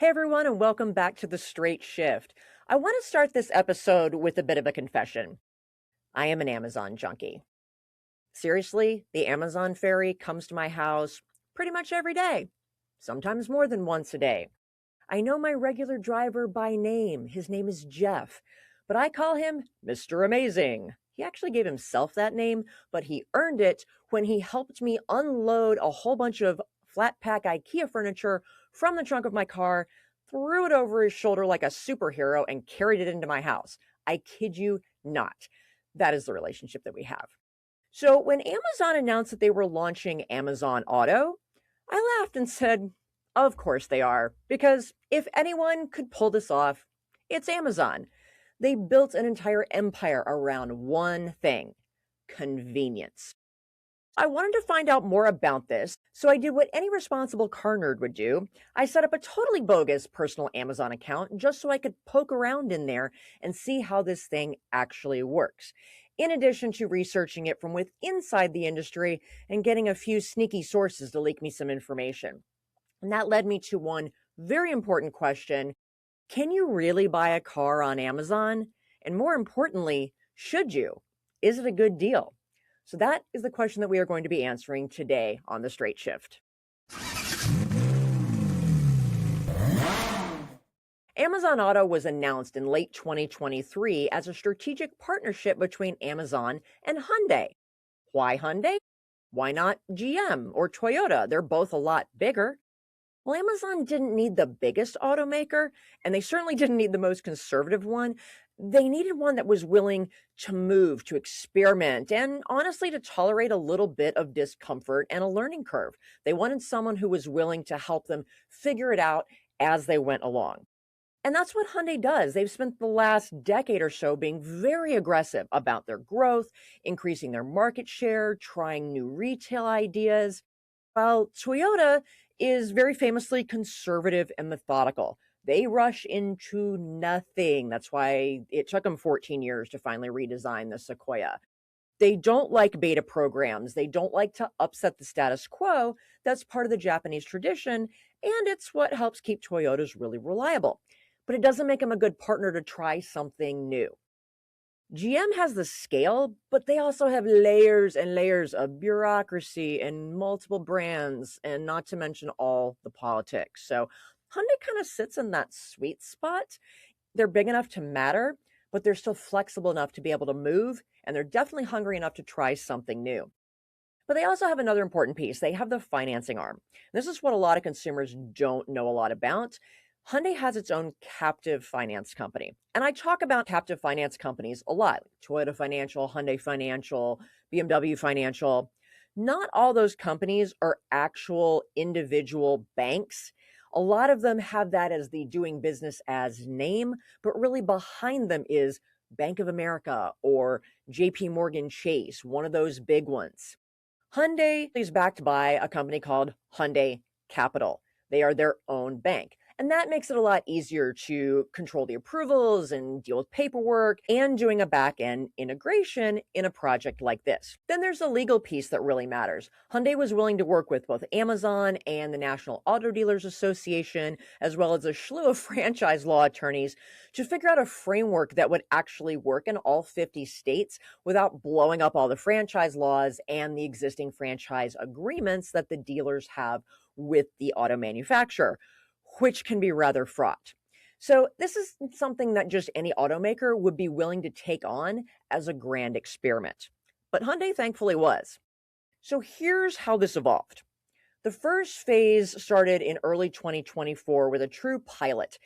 Hey everyone, and welcome back to The Straight Shift. I want to start this episode with a bit of a confession. I am an Amazon junkie. Seriously, the Amazon ferry comes to my house pretty much every day, sometimes more than once a day. I know my regular driver by name. His name is Jeff, but I call him Mr. Amazing. He actually gave himself that name, but he earned it when he helped me unload a whole bunch of flat pack IKEA furniture from the trunk of my car, threw it over his shoulder like a superhero, and carried it into my house. I kid you not. That is the relationship that we have. So when Amazon announced that they were launching Amazon Auto, I laughed and said, of course they are, because if anyone could pull this off, it's Amazon. They built an entire empire around one thing: convenience. I wanted to find out more about this, so I did what any responsible car nerd would do. I set up a totally bogus personal Amazon account just so I could poke around in there and see how this thing actually works, in addition to researching it from inside the industry and getting a few sneaky sources to leak me some information. And that led me to one very important question. Can you really buy a car on Amazon? And more importantly, should you? Is it a good deal? So that is the question that we are going to be answering today on The Straight Shift. Amazon Auto was announced in late 2023 as a strategic partnership between Amazon and Hyundai. Why Hyundai? Why not GM or Toyota? They're both a lot bigger. Well, Amazon didn't need the biggest automaker, and they certainly didn't need the most conservative one. They needed one that was willing to move, to experiment, and honestly to tolerate a little bit of discomfort and a learning curve. They wanted someone who was willing to help them figure it out as they went along. And that's what Hyundai does. They've spent the last decade or so being very aggressive about their growth, increasing their market share, trying new retail ideas. While Toyota is very famously conservative and methodical. They rush into nothing. That's why it took them 14 years to finally redesign the Sequoia. They don't like beta programs. They don't like to upset the status quo. That's part of the Japanese tradition, and it's what helps keep Toyotas really reliable. But it doesn't make them a good partner to try something new. GM has the scale, but they also have layers and layers of bureaucracy and multiple brands, and not to mention all the politics. So Hyundai kind of sits in that sweet spot. They're big enough to matter, but they're still flexible enough to be able to move, and they're definitely hungry enough to try something new. But they also have another important piece. They have the financing arm. This is what a lot of consumers don't know a lot about. Hyundai has its own captive finance company. And I talk about captive finance companies a lot. Toyota Financial, Hyundai Financial, BMW Financial. Not all those companies are actual individual banks. A lot of them have that as the doing business as name, but really behind them is Bank of America or JP Morgan Chase, one of those big ones. Hyundai is backed by a company called Hyundai Capital. They are their own bank. And that makes it a lot easier to control the approvals and deal with paperwork and doing a back-end integration in a project like this. Then there's the legal piece that really matters. Hyundai was willing to work with both Amazon and the National Auto Dealers Association, as well as a slew of franchise law attorneys, to figure out a framework that would actually work in all 50 states without blowing up all the franchise laws and the existing franchise agreements that the dealers have with the auto manufacturer, which can be rather fraught. So this is something that just any automaker would be willing to take on as a grand experiment. But Hyundai thankfully was. So here's how this evolved. The first phase started in early 2024 with a true pilot.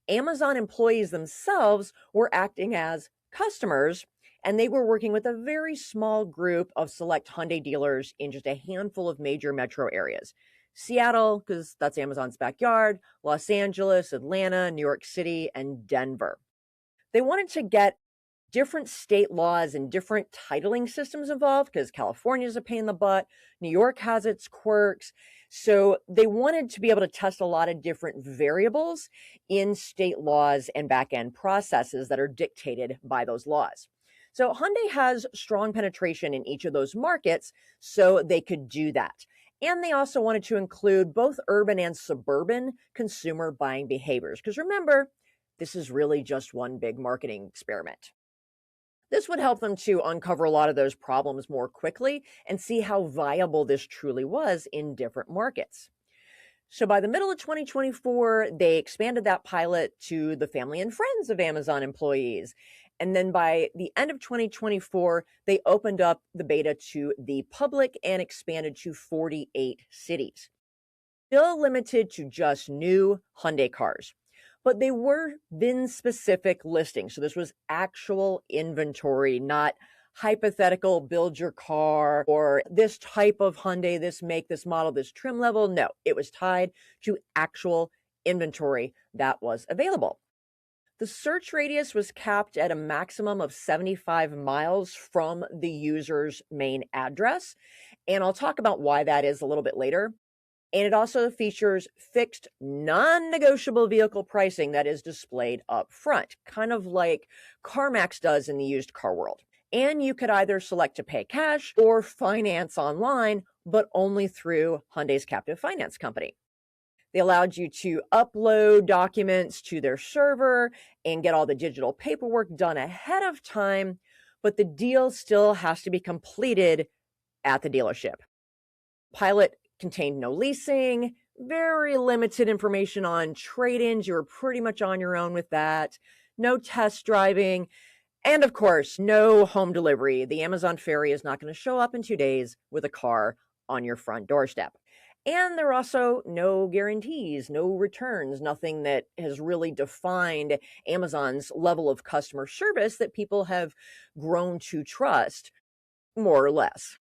Amazon employees themselves were acting as customers, and they were working with a very small group of select Hyundai dealers in just a handful of major metro areas. Seattle, because that's Amazon's backyard, Los Angeles, Atlanta, New York City, and Denver. They wanted to get different state laws and different titling systems involved because California is a pain in the butt. New York has its quirks. So they wanted to be able to test a lot of different variables in state laws and back-end processes that are dictated by those laws. So Hyundai has strong penetration in each of those markets, so they could do that. And they also wanted to include both urban and suburban consumer buying behaviors. Because remember, this is really just one big marketing experiment. This would help them to uncover a lot of those problems more quickly and see how viable this truly was in different markets. So by the middle of 2024, they expanded that pilot to the family and friends of Amazon employees. And then by the end of 2024, they opened up the beta to the public and expanded to 48 cities. Still limited to just new Hyundai cars, but they were VIN-specific listings. So this was actual inventory, not hypothetical build your car or this type of Hyundai, this make, this model, this trim level. No, it was tied to actual inventory that was available. The search radius was capped at a maximum of 75 miles from the user's main address. And I'll talk about why that is a little bit later. And it also features fixed non-negotiable vehicle pricing that is displayed up front, kind of like CarMax does in the used car world. And you could either select to pay cash or finance online, but only through Hyundai's captive finance company. They allowed you to upload documents to their server and get all the digital paperwork done ahead of time, but the deal still has to be completed at the dealership. Pilot contained no leasing, very limited information on trade-ins. You were pretty much on your own with that. No test driving. And of course, no home delivery. The Amazon Ferry is not going to show up in 2 days with a car on your front doorstep. And there are also no guarantees, no returns, nothing that has really defined Amazon's level of customer service that people have grown to trust, more or less.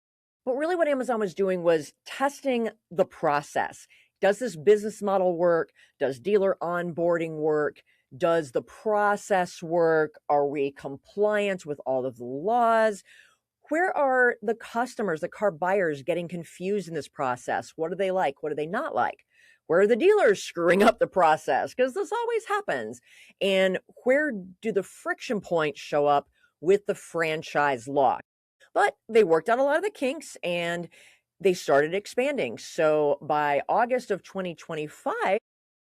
But really what Amazon was doing was testing the process. Does this business model work? Does dealer onboarding work? Does the process work? Are we compliant with all of the laws? Where are the customers, the car buyers getting confused in this process? What do they like? What do they not like? Where are the dealers screwing up the process? Because this always happens. And where do the friction points show up with the franchise law? But they worked out a lot of the kinks and they started expanding. So by August of 2025,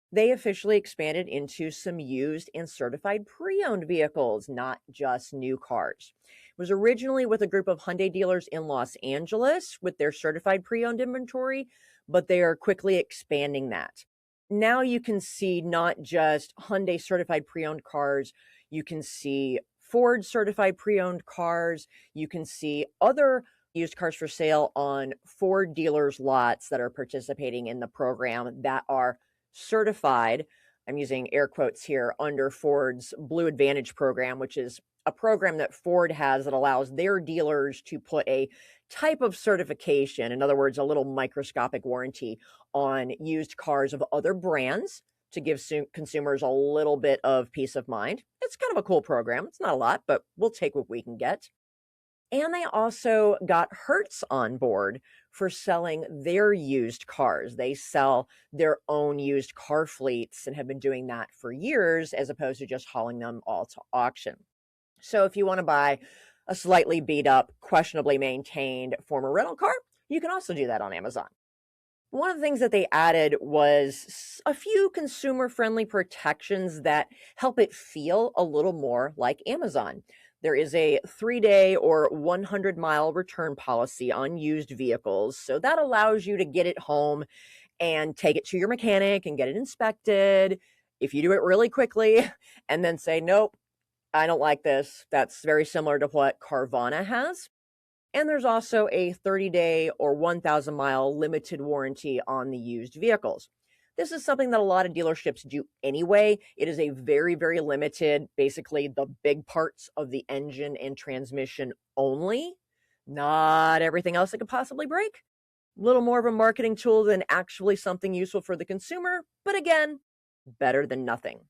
they officially expanded into some used and certified pre-owned vehicles, not just new cars. It was originally with a group of Hyundai dealers in Los Angeles with their certified pre-owned inventory, but they are quickly expanding that. Now you can see not just Hyundai certified pre-owned cars, you can see Ford certified pre-owned cars, you can see other used cars for sale on Ford dealers' lots that are participating in the program that are certified, I'm using air quotes here, under Ford's Blue Advantage program, which is a program that Ford has that allows their dealers to put a type of certification, in other words, a little microscopic warranty on used cars of other brands to give consumers a little bit of peace of mind. It's kind of a cool program. It's not a lot, but we'll take what we can get. And they also got Hertz on board for selling their used cars. They sell their own used car fleets and have been doing that for years as opposed to just hauling them all to auction. So if you want to buy a slightly beat up, questionably maintained former rental car, you can also do that on Amazon. One of the things that they added was a few consumer-friendly protections that help it feel a little more like Amazon. There is a 3-day or 100-mile return policy on used vehicles. So that allows you to get it home and take it to your mechanic and get it inspected. If you do it really quickly and then say, nope, I don't like this, that's very similar to what Carvana has. And there's also a 30-day or 1,000-mile limited warranty on the used vehicles. This is something that a lot of dealerships do anyway. It is a very, very limited, basically the big parts of the engine and transmission only, not everything else that could possibly break. A little more of a marketing tool than actually something useful for the consumer, but again, better than nothing.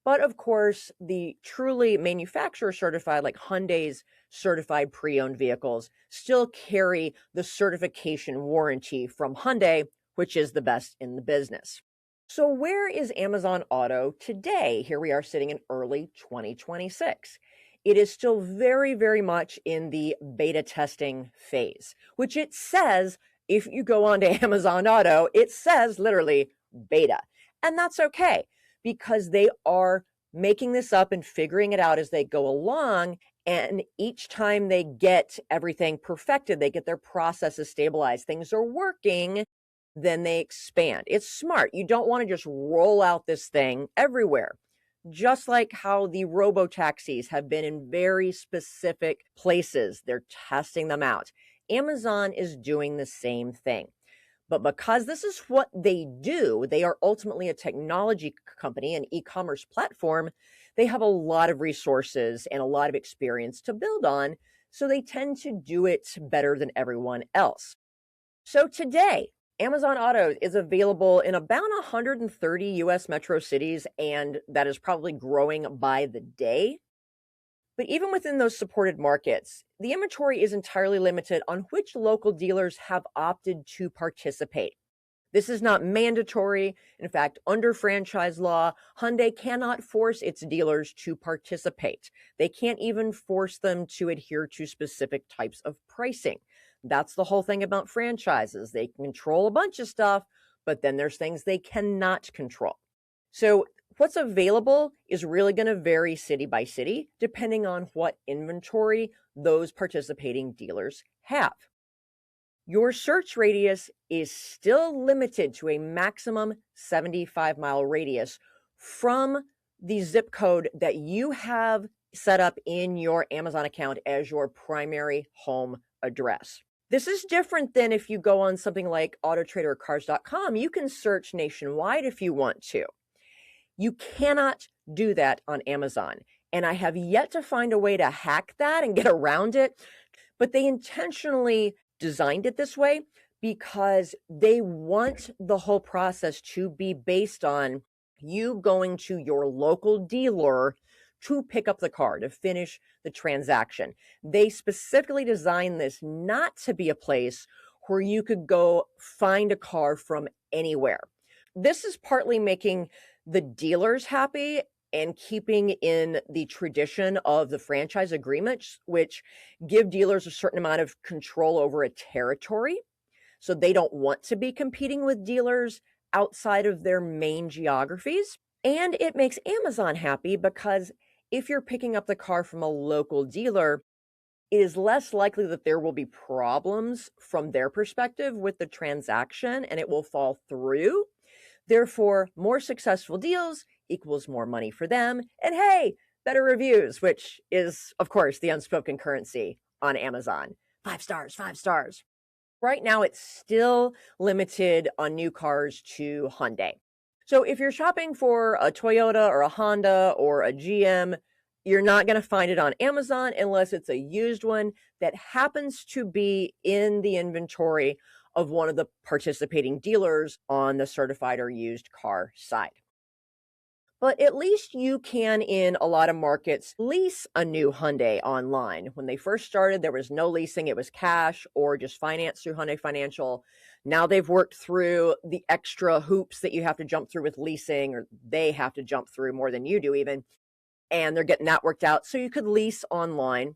But of course, the truly manufacturer certified, like Hyundai's certified pre-owned vehicles, still carry the certification warranty from Hyundai, which is the best in the business. So where is Amazon Auto today? Here we are sitting in early 2026. It is still very, very much in the beta testing phase, which it says if you go onto Amazon Auto, it says literally beta. And that's okay because they are making this up and figuring it out as they go along. And each time they get everything perfected, they get their processes stabilized, things are working, then they expand. It's smart. You don't want to just roll out this thing everywhere. Just like how the robo-taxis have been in very specific places, they're testing them out. Amazon is doing the same thing. But because this is what they do, they are ultimately a technology company, an e-commerce platform. They have a lot of resources and a lot of experience to build on, so they tend to do it better than everyone else. So today, Amazon Auto is available in about 130 US metro cities, and that is probably growing by the day. But even within those supported markets, the inventory is entirely limited on which local dealers have opted to participate. This is not mandatory. In fact, under franchise law, Hyundai cannot force its dealers to participate. They can't even force them to adhere to specific types of pricing. That's the whole thing about franchises. They control a bunch of stuff, but then there's things they cannot control. So what's available is really going to vary city by city, depending on what inventory those participating dealers have. Your search radius is still limited to a maximum 75-mile radius from the zip code that you have set up in your Amazon account as your primary home address. This is different than if you go on something like AutoTrader or Cars.com. You can search nationwide if you want to. You cannot do that on Amazon. And I have yet to find a way to hack that and get around it. But they intentionally designed it this way because they want the whole process to be based on you going to your local dealer to pick up the car, to finish the transaction. They specifically designed this not to be a place where you could go find a car from anywhere. This is partly making the dealers happy and keeping in the tradition of the franchise agreements, which give dealers a certain amount of control over a territory. So they don't want to be competing with dealers outside of their main geographies. And it makes Amazon happy because if you're picking up the car from a local dealer, it is less likely that there will be problems from their perspective with the transaction and it will fall through. Therefore, more successful deals equals more money for them. And hey, better reviews, which is, of course, the unspoken currency on Amazon. 5 stars, 5 stars. Right now, it's still limited on new cars to Hyundai. So if you're shopping for a Toyota or a Honda or a GM, you're not going to find it on Amazon unless it's a used one that happens to be in the inventory of one of the participating dealers on the certified or used car side. But at least you can, in a lot of markets, lease a new Hyundai online. When they first started, there was no leasing. It was cash or just finance through Hyundai Financial. Now they've worked through the extra hoops that you have to jump through with leasing, or they have to jump through more than you do even. And they're getting that worked out. So you could lease online.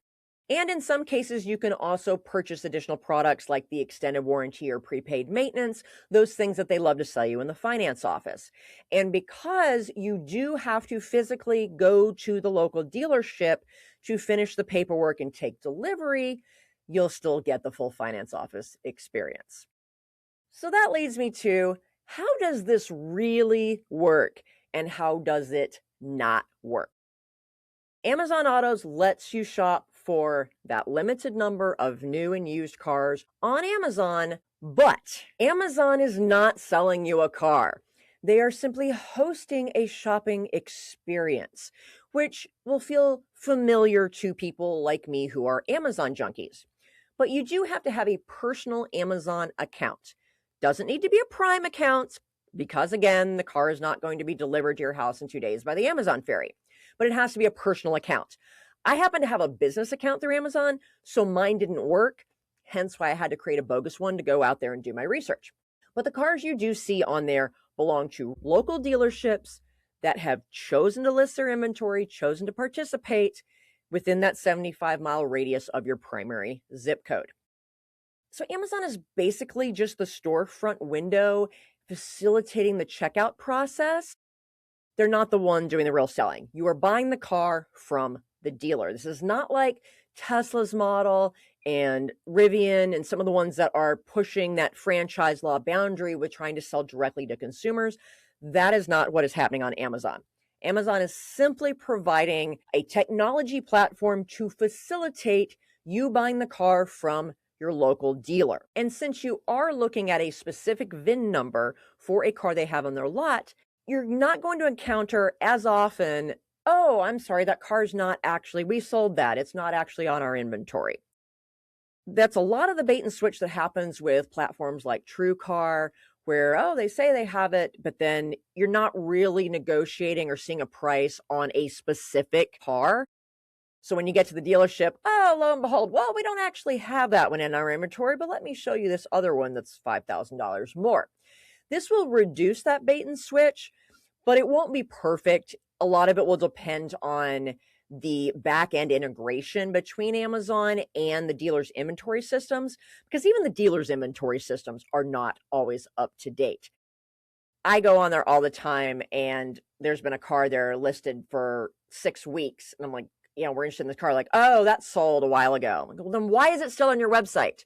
And in some cases, you can also purchase additional products like the extended warranty or prepaid maintenance, those things that they love to sell you in the finance office. And because you do have to physically go to the local dealership to finish the paperwork and take delivery, you'll still get the full finance office experience. So that leads me to, how does this really work and how does it not work? Amazon Autos lets you shop for that limited number of new and used cars on Amazon, but Amazon is not selling you a car. They are simply hosting a shopping experience, which will feel familiar to people like me who are Amazon junkies. But you do have to have a personal Amazon account. Doesn't need to be a Prime account because, again, the car is not going to be delivered to your house in 2 days by the Amazon ferry. But it has to be a personal account. I happen to have a business account through Amazon, so mine didn't work, hence why I had to create a bogus one to go out there and do my research. But the cars you do see on there belong to local dealerships that have chosen to list their inventory, chosen to participate within that 75-mile radius of your primary zip code. So Amazon is basically just the storefront window facilitating the checkout process. They're not the one doing the real selling. You are buying the car from the dealer. This is not like Tesla's model and Rivian and some of the ones that are pushing that franchise law boundary with trying to sell directly to consumers. That is not what is happening on Amazon. Amazon is simply providing a technology platform to facilitate you buying the car from your local dealer. And since you are looking at a specific VIN number for a car they have on their lot, you're not going to encounter as often, oh, I'm sorry, that car's not actually, we sold that. It's not actually on our inventory. That's a lot of the bait and switch that happens with platforms like TrueCar, where, oh, they say they have it, but then you're not really negotiating or seeing a price on a specific car. So when you get to the dealership, oh, lo and behold, well, we don't actually have that one in our inventory, but let me show you this other one that's $5,000 more. This will reduce that bait and switch, but it won't be perfect. A lot of it will depend on the back-end integration between Amazon and the dealer's inventory systems, because even the dealer's inventory systems are not always up to date. I go on there all the time, and there's been a car there listed for 6 weeks, and I'm like, we're interested in this car. Like, oh, that sold a while ago. I'm like, well, then why is it still on your website?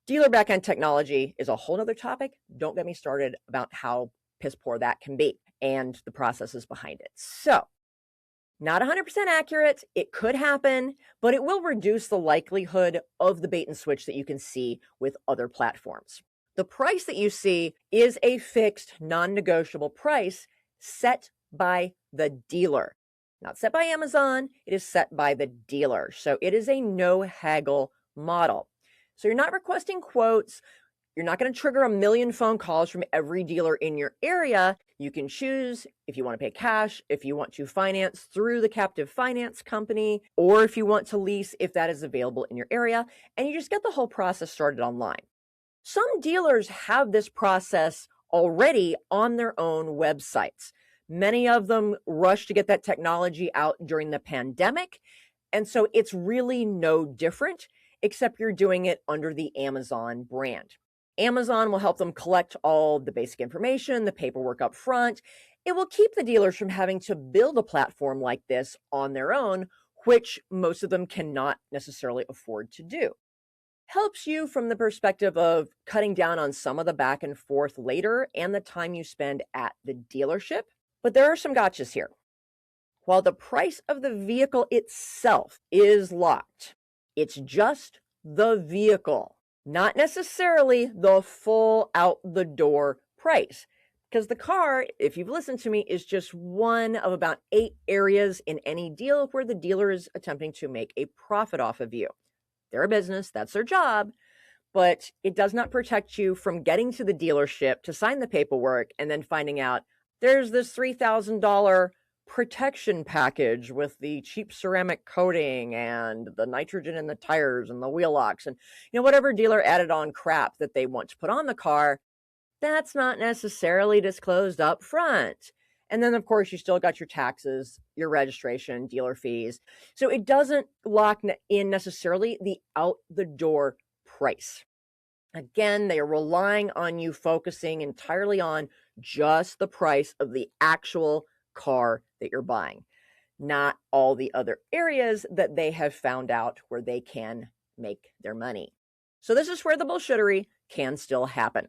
Dealer backend technology is a whole nother topic. Don't get me started about how piss poor that can be and the processes behind it. So, not 100% accurate. It could happen, but it will reduce the likelihood of the bait and switch that you can see with other platforms. The price that you see is a fixed, non-negotiable price set by the dealer. Not set by Amazon, it is set by the dealer. So it is a no haggle model. So you're not requesting quotes. You're not going to trigger a million phone calls from every dealer in your area. You can choose if you want to pay cash, if you want to finance through the captive finance company, or if you want to lease if that is available in your area, and you just get the whole process started online. Some dealers have this process already on their own websites. Many of them rushed to get that technology out during the pandemic, and so it's really no different, except you're doing it under the Amazon brand. Amazon will help them collect all the basic information, the paperwork up front. It will keep the dealers from having to build a platform like this on their own, which most of them cannot necessarily afford to do. Helps you from the perspective of cutting down on some of the back and forth later and the time you spend at the dealership. But there are some gotchas here. While the price of the vehicle itself is locked, it's just the vehicle, not necessarily the full out the door price. Because the car, if you've listened to me, is just one of about 8 areas in any deal where the dealer is attempting to make a profit off of you. They're a business, that's their job, but it does not protect you from getting to the dealership to sign the paperwork and then finding out there's this $3,000 protection package with the cheap ceramic coating and the nitrogen in the tires and the wheel locks and whatever dealer added on crap that they want to put on the car. That's not necessarily disclosed up front. And then, of course, you still got your taxes, your registration, dealer fees. So it doesn't lock in necessarily the out-the-door price. Again, they are relying on you focusing entirely on just the price of the actual car that you're buying, not all the other areas that they have found out where they can make their money. So this is where the bullshittery can still happen.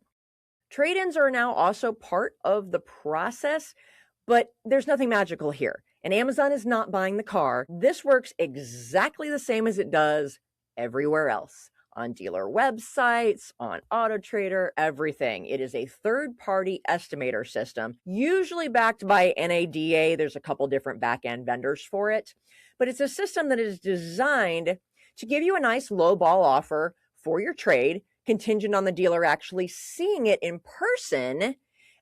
Trade-ins are now also part of the process, but there's nothing magical here. And Amazon is not buying the car. This works exactly the same as it does everywhere else. On dealer websites, on AutoTrader, everything. It is a third-party estimator system, usually backed by NADA. There's a couple different back-end vendors for it. But it's a system that is designed to give you a nice low-ball offer for your trade, contingent on the dealer actually seeing it in person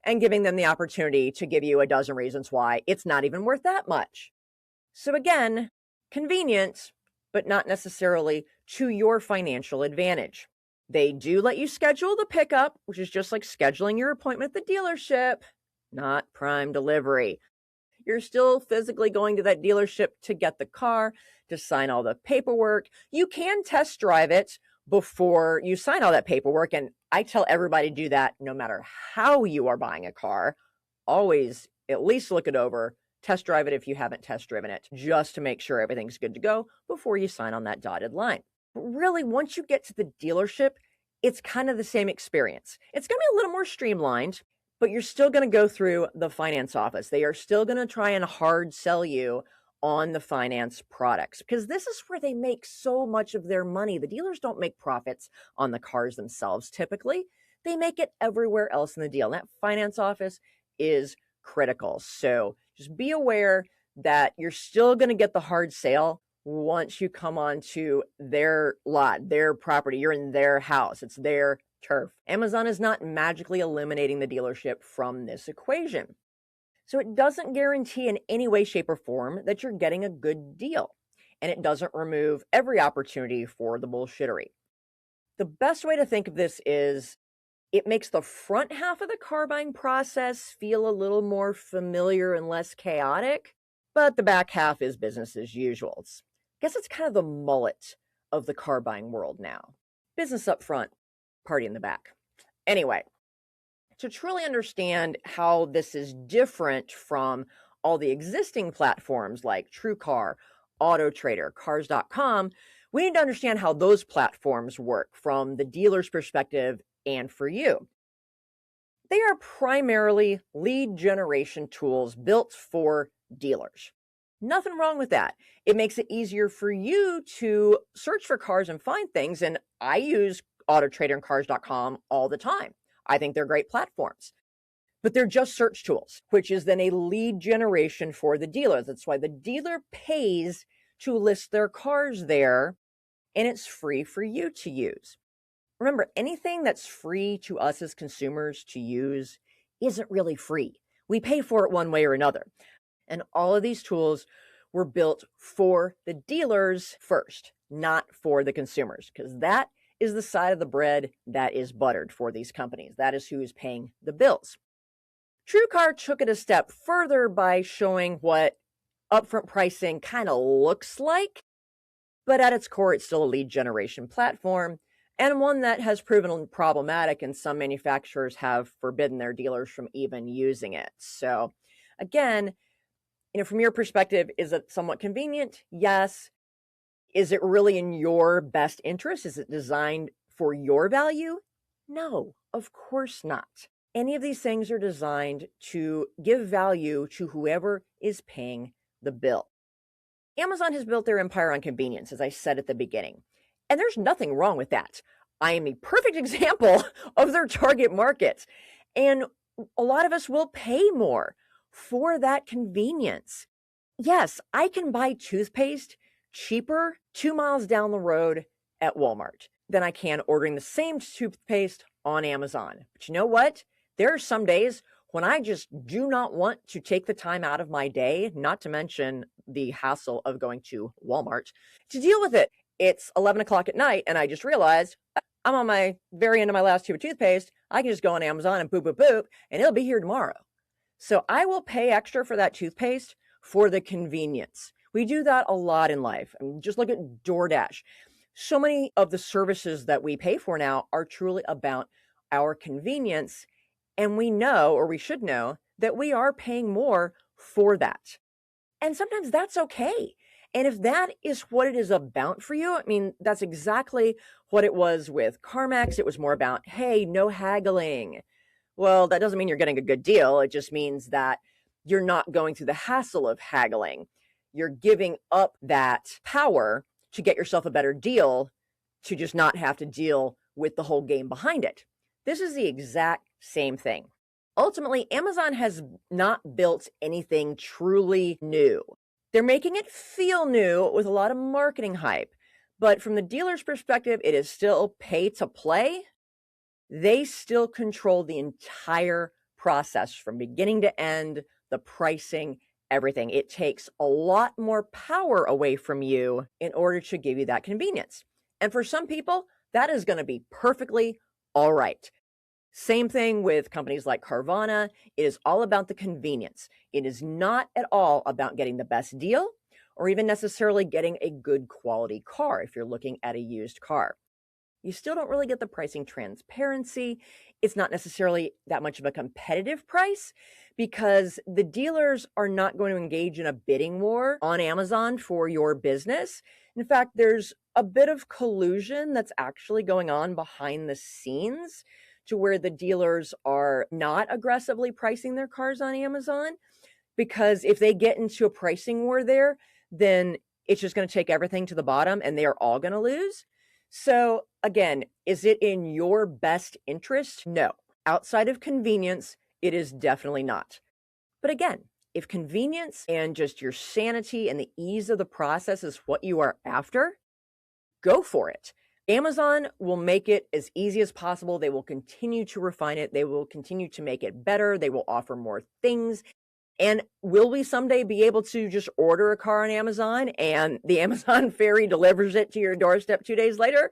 and giving them the opportunity to give you a dozen reasons why it's not even worth that much. So again, convenient, but not necessarily to your financial advantage. They do let you schedule the pickup, which is just like scheduling your appointment at the dealership, not prime delivery. You're still physically going to that dealership to get the car, to sign all the paperwork. You can test drive it before you sign all that paperwork. And I tell everybody to do that no matter how you are buying a car. Always at least look it over, test drive it if you haven't test driven it, just to make sure everything's good to go before you sign on that dotted line. But really, once you get to the dealership, it's kind of the same experience. It's going to be a little more streamlined, but you're still going to go through the finance office. They are still going to try and hard sell you on the finance products because this is where they make so much of their money. The dealers don't make profits on the cars themselves typically. They make it everywhere else in the deal. And that finance office is critical. So just be aware that you're still going to get the hard sale once you come onto their lot, their property. You're in their house. It's their turf. Amazon is not magically eliminating the dealership from this equation. So it doesn't guarantee in any way, shape, or form that you're getting a good deal. And it doesn't remove every opportunity for the bullshittery. The best way to think of this is it makes the front half of the car buying process feel a little more familiar and less chaotic, but the back half is business as usual. I guess it's kind of the mullet of the car buying world now. Business up front, party in the back. Anyway, to truly understand how this is different from all the existing platforms like TrueCar, AutoTrader, Cars.com, we need to understand how those platforms work from the dealer's perspective and for you. They are primarily lead generation tools built for dealers. Nothing wrong with that. It makes it easier for you to search for cars and find things. And I use AutoTrader and Cars.com all the time. I think they're great platforms. But they're just search tools, which is then a lead generation for the dealers. That's why the dealer pays to list their cars there, and it's free for you to use. Remember, anything that's free to us as consumers to use isn't really free. We pay for it one way or another. And all of these tools were built for the dealers first, not for the consumers, because that is the side of the bread that is buttered for these companies. That is who is paying the bills. TrueCar took it a step further by showing what upfront pricing kind of looks like, but at its core, it's still a lead generation platform and one that has proven problematic, and some manufacturers have forbidden their dealers from even using it. So again, from your perspective, is it somewhat convenient? Yes. Is it really in your best interest? Is it designed for your value? No, of course not. Any of these things are designed to give value to whoever is paying the bill. Amazon has built their empire on convenience, as I said at the beginning. And there's nothing wrong with that. I am a perfect example of their target market. And a lot of us will pay more for that convenience. Yes, I can buy toothpaste cheaper 2 miles down the road at Walmart than I can ordering the same toothpaste on Amazon. But you know what? There are some days when I just do not want to take the time out of my day, not to mention the hassle of going to Walmart, to deal with it. It's 11 o'clock at night, and I just realized I'm on my very end of my last tube of toothpaste. I can just go on Amazon and boop, boop, boop, and it'll be here tomorrow. So I will pay extra for that toothpaste for the convenience. We do that a lot in life. I mean, just look at DoorDash. So many of the services that we pay for now are truly about our convenience. And we know, or we should know, that we are paying more for that. And sometimes that's okay. And if that is what it is about for you, I mean, that's exactly what it was with CarMax. It was more about, hey, no haggling. Well, that doesn't mean you're getting a good deal. It just means that you're not going through the hassle of haggling. You're giving up that power to get yourself a better deal, to just not have to deal with the whole game behind it. This is the exact same thing. Ultimately, Amazon has not built anything truly new. They're making it feel new with a lot of marketing hype. But from the dealer's perspective, it is still pay to play. They still control the entire process from beginning to end, the pricing, everything. It takes a lot more power away from you in order to give you that convenience. And for some people, that is going to be perfectly all right. Same thing with companies like Carvana. It is all about the convenience. It is not at all about getting the best deal or even necessarily getting a good quality car if you're looking at a used car. You still don't really get the pricing transparency. It's not necessarily that much of a competitive price because the dealers are not going to engage in a bidding war on Amazon for your business. In fact, there's a bit of collusion that's actually going on behind the scenes to where the dealers are not aggressively pricing their cars on Amazon, because if they get into a pricing war there, then it's just going to take everything to the bottom and they are all going to lose. So again, is it in your best interest? No. Outside of convenience, it is definitely not. But again, if convenience and just your sanity and the ease of the process is what you are after, go for it. Amazon will make it as easy as possible. They will continue to refine it. They will continue to make it better. They will offer more things. And will we someday be able to just order a car on Amazon and the Amazon Ferry delivers it to your doorstep 2 days later?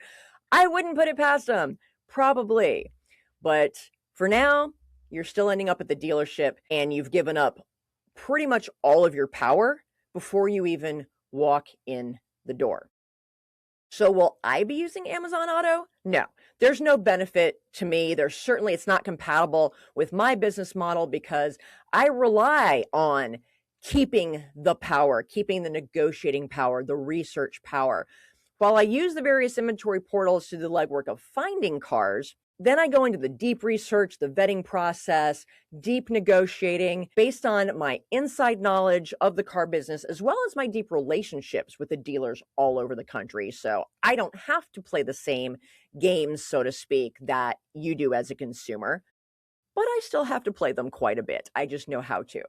I wouldn't put it past them. Probably. But for now, you're still ending up at the dealership and you've given up pretty much all of your power before you even walk in the door. So will I be using Amazon Auto? No, there's no benefit to me. It's not compatible with my business model because I rely on keeping the power, keeping the negotiating power, the research power. While I use the various inventory portals to do the legwork of finding cars, then I go into the deep research, the vetting process, deep negotiating based on my inside knowledge of the car business, as well as my deep relationships with the dealers all over the country. So I don't have to play the same games, so to speak, that you do as a consumer, but I still have to play them quite a bit. I just know how to.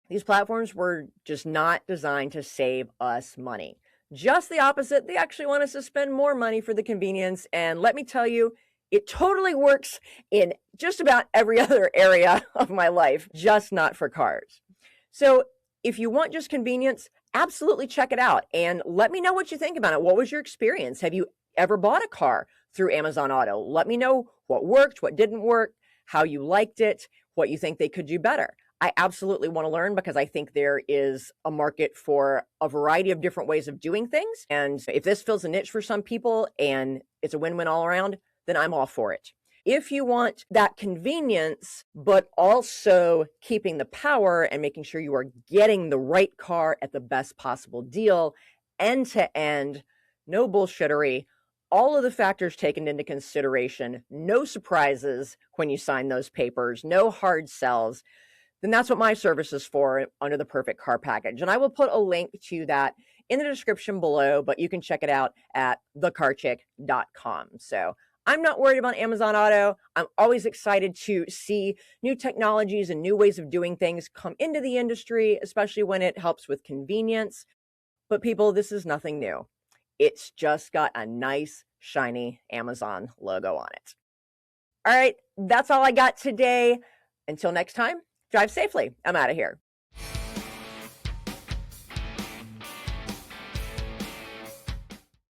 These platforms were just not designed to save us money. Just the opposite. They actually want us to spend more money for the convenience. And let me tell you, it totally works in just about every other area of my life, just not for cars. So if you want just convenience, absolutely check it out and let me know what you think about it. What was your experience? Have you ever bought a car through Amazon Auto? Let me know what worked, what didn't work, how you liked it, what you think they could do better. I absolutely want to learn because I think there is a market for a variety of different ways of doing things. And if this fills a niche for some people and it's a win-win all around, then I'm all for it. If you want that convenience, but also keeping the power and making sure you are getting the right car at the best possible deal, end to end, no bullshittery, all of the factors taken into consideration, no surprises when you sign those papers, no hard sells, then that's what my service is for under the Perfect Car Package. And I will put a link to that in the description below, but you can check it out at thecarchick.com. So I'm not worried about Amazon Auto. I'm always excited to see new technologies and new ways of doing things come into the industry, especially when it helps with convenience. But people, this is nothing new. It's just got a nice, shiny Amazon logo on it. All right, that's all I got today. Until next time, drive safely. I'm out of here.